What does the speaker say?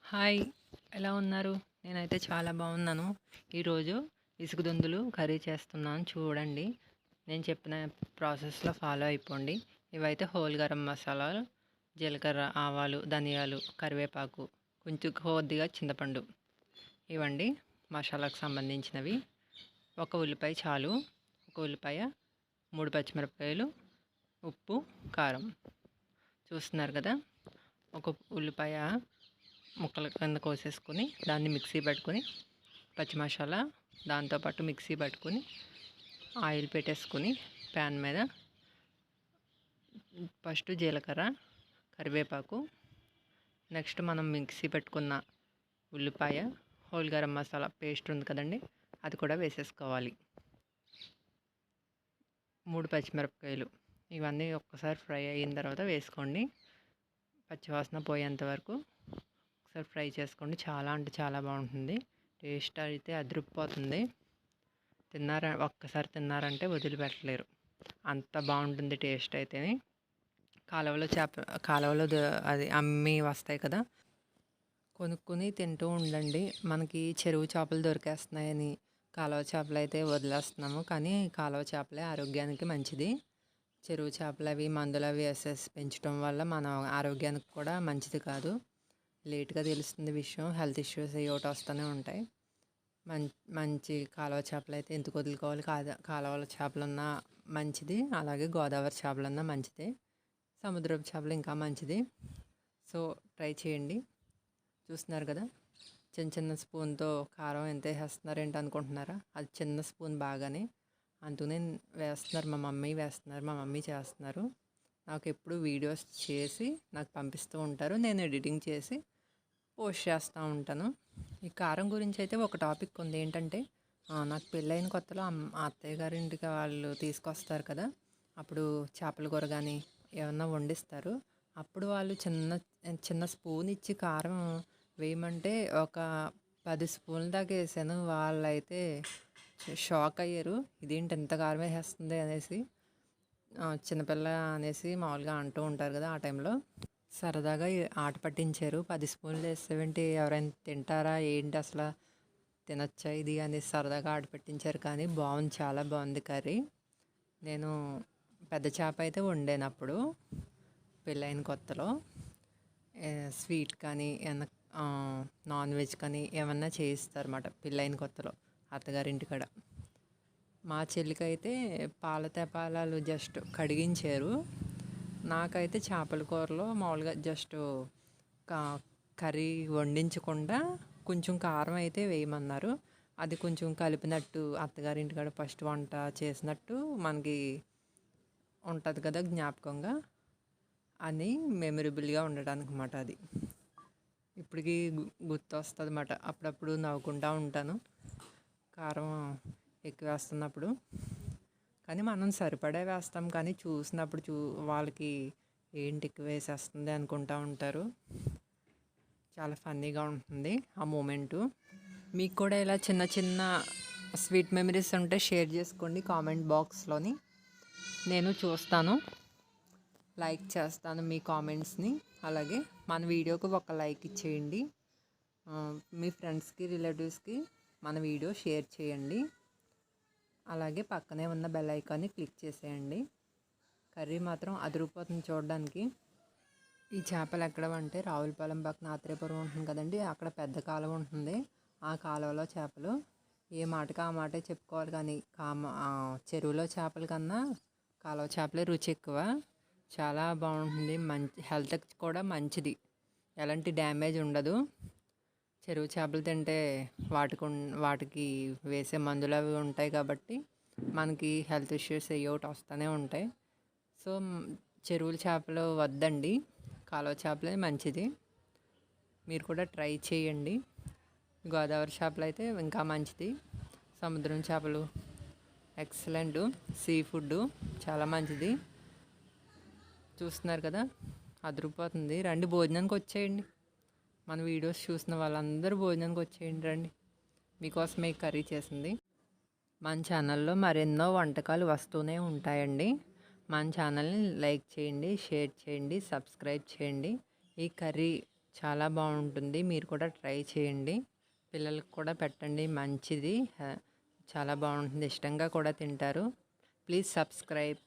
Hi! ఎలా ఉన్నారు? నేనైతే చాలా బాగున్నాను. ఈరోజు ఇసుకదుందులు కర్రీ చేస్తున్నాను చూడండి. నేను చెప్పిన ప్రాసెస్‌లో ఫాలో అయిపోండి. ఇవైతే హోల్ గరం మసాలాలు, జీలకర్ర, ఆవాలు, ధనియాలు, కరివేపాకు, కొంచెం కొద్దిగా చింతపండు ఇవండి మసాలాకు సంబంధించినవి. ఒక ఉల్లిపాయ చాలు. ఒక ఉల్లిపాయ, 3 పచ్చిమిరపకాయలు, ఉప్పు, కారం. చూస్తున్నారు కదా! ఒక ఉల్లిపాయ ముక్కల కింద కోసేసుకొని దాన్ని మిక్సీ పట్టుకొని పచ్చి మసాలా దాంతోపాటు మిక్సీ పట్టుకొని ఆయిల్ పెట్టేసుకొని ప్యాన్ మీద ఫస్ట్ జీలకర్ర, కరివేపాకు, నెక్స్ట్ మనం మిక్సీ పెట్టుకున్న ఉల్లిపాయ, హోల్ గరం మసాలా పేస్ట్ ఉంది కదండి, అది కూడా వేసేసుకోవాలి. 3 పచ్చిమిరపకాయలు ఇవన్నీ ఒక్కసారి ఫ్రై అయిన తర్వాత వేసుకోండి. పచ్చివాసన పోయేంత వరకు ఒకసారి ఫ్రై చేసుకోండి. చాలా అంటే చాలా బాగుంటుంది. టేస్ట్ అయితే అదిరిపోతుంది. ఒక్కసారి తిన్నారంటే వదిలిపెట్టలేరు, అంత బాగుంటుంది టేస్ట్ అయితే. కాలువలో అది అమ్మి వస్తాయి కదా, కొనుక్కొని తింటూ ఉండండి. మనకి చెరువు చేపలు దొరికేస్తున్నాయని కాలువ చేపలు అయితే వదిలేస్తున్నాము, కానీ కాలువ చేపలే ఆరోగ్యానికి మంచిది. చెరువు చేపలు అవి మందులు అవి వేసేసి పెంచడం వల్ల మన ఆరోగ్యానికి కూడా మంచిది కాదు. లేట్గా తెలుస్తుంది విషయం. హెల్త్ ఇష్యూస్ ఒకటి వస్తూనే ఉంటాయి. మంచి కాలువ చేపలు అయితే ఎందుకు వదులుకోవాలి? కాలువల చేపలన్నా మంచిది, అలాగే గోదావరి చేపలన్నా మంచిదే, సముద్రపు చేపలు ఇంకా మంచిది. సో ట్రై చేయండి. చూస్తున్నారు కదా, చిన్న చిన్న స్పూన్తో కారం ఎంత వేసేస్తున్నారు ఏంటి అనుకుంటున్నారా? అది చిన్న స్పూన్ బాగానే, అందుకనే వేస్తున్నారు. మా మమ్మీ చేస్తున్నారు. నాకు ఎప్పుడు వీడియోస్ చేసి నాకు పంపిస్తూ ఉంటారు. నేను ఎడిటింగ్ చేసి పోస్ట్ చేస్తూ ఉంటాను. ఈ కారం గురించి అయితే ఒక టాపిక్ ఉంది. ఏంటంటే నాకు పెళ్ళైన కొత్తలో అత్తయ్య గారింటికి వాళ్ళు తీసుకొస్తారు కదా, అప్పుడు చేపల కూర కానీ ఏమన్నా వండిస్తారు. అప్పుడు వాళ్ళు చిన్న చిన్న స్పూన్ ఇచ్చి కారం వేయమంటే ఒక 10 స్పూన్ల దాకా వేసాను. వాళ్ళైతే షాక్ అయ్యారు. ఇదేంటి ఎంత కారం వేసేస్తుంది అనేసి. చిన్నపిల్ల అనేసి మామూలుగా అంటూ ఉంటారు కదా, ఆ టైంలో సరదాగా ఆట పట్టించారు. 10 స్పూన్లు వేసేవేంటి, ఎవరైనా తింటారా ఏంటి, అసలు తినచ్చా ఇది అనేసి సరదాగా ఆట పట్టించారు. కానీ బాగుంది, చాలా బాగుంది కర్రీ. నేను పెద్ద చేప అయితే వండాను అప్పుడు పెళ్ళైన కొత్తలో. స్వీట్ కానీ ఏమన్నా నాన్ వెజ్ కానీ ఏమన్నా చేయిస్తారన్నమాట పెళ్ళైన కొత్తలో అత్తగారింటికాడ. మా చెల్లికైతే పాల తెపాలాలు జస్ట్ కడిగించారు. నాకైతే చేపల కూరలో మామూలుగా జస్ట్ కర్రీ వండించకుండా కొంచెం కారం అయితే వేయమన్నారు. అది కొంచెం కలిపినట్టు అత్తగారింటికాడ ఫస్ట్ వంట చేసినట్టు మనకి ఉంటుంది కదా జ్ఞాపకంగా, అని మెమరబుల్గా ఉండడానికి అన్నమాట. అది ఇప్పటికీ గుర్తు వస్తుంది అన్నమాట. అప్పుడప్పుడు నవ్వుకుంటూ ఉంటాను కారం ఎక్కువ వేస్తున్నప్పుడు. కానీ మనం సరిపడే వేస్తాం, కానీ చూసినప్పుడు వాళ్ళకి ఏంటి ఎక్కువ వేసేస్తుంది అనుకుంటూ ఉంటారు. చాలా ఫన్నీగా ఉంటుంది ఆ మూమెంటు. మీకు కూడా ఇలా చిన్న చిన్న స్వీట్ మెమరీస్ ఉంటే షేర్ చేసుకోండి కామెంట్ బాక్స్లోని. నేను చూస్తాను, లైక్ చేస్తాను మీ కామెంట్స్ని. అలాగే మన వీడియోకి ఒక లైక్ ఇచ్చేయండి. మీ ఫ్రెండ్స్కి, రిలేటివ్స్కి మన వీడియో షేర్ చేయండి. అలాగే పక్కనే ఉన్న బెల్ ఐకాన్ని క్లిక్ చేసేయండి. కర్రీ మాత్రం అదిరిపోతుంది చూడడానికి. ఈ చేపలు ఎక్కడ అంటే రావులపాలెం పక్కన ఆత్రేయపురం ఉంటుంది కదండి, అక్కడ పెద్ద కాలువ ఉంటుంది. ఆ కాలువలో చేపలు ఏ మాటకి ఆ మాటే చెప్పుకోవాలి. కానీ చెరువులో చేపల కన్నా కాలువ చేపలే రుచి ఎక్కువ. చాలా బాగుంటుంది, మంచి హెల్త్కి కూడా మంచిది, ఎలాంటి డ్యామేజ్ ఉండదు. చెరువు చేపలు తింటే వాటికి వేసే మందులు అవి ఉంటాయి కాబట్టి మనకి హెల్త్ ఇష్యూస్ ఒకటి వస్తూనే ఉంటాయి. సో చెరువుల చేపలు వద్దండి, కాలువ చేపలే మంచిది. మీరు కూడా ట్రై చేయండి. గోదావరి చేపలు అయితే ఇంకా మంచిది. సముద్రం చేపలు ఎక్సలెంట్, సీ ఫుడ్ చాలా మంచిది. చూస్తున్నారు కదా, అదిరిపోతుంది. రండి భోజనానికి వచ్చేయండి. మన వీడియోస్ చూసిన వాళ్ళందరూ భోజనానికి వచ్చేయండి, రండి. మీకోసమే కర్రీ చేసింది. మన ఛానల్లో మరెన్నో వంటకాలు వస్తూనే ఉంటాయండి. మన ఛానల్ని లైక్ చేయండి, షేర్ చేయండి, సబ్స్క్రైబ్ చేయండి. ఈ కర్రీ చాలా బాగుంటుంది. మీరు కూడా ట్రై చేయండి. పిల్లలకి కూడా పెట్టండి, మంచిది. చాలా బాగుంటుంది, ఇష్టంగా కూడా తింటారు. Please subscribe.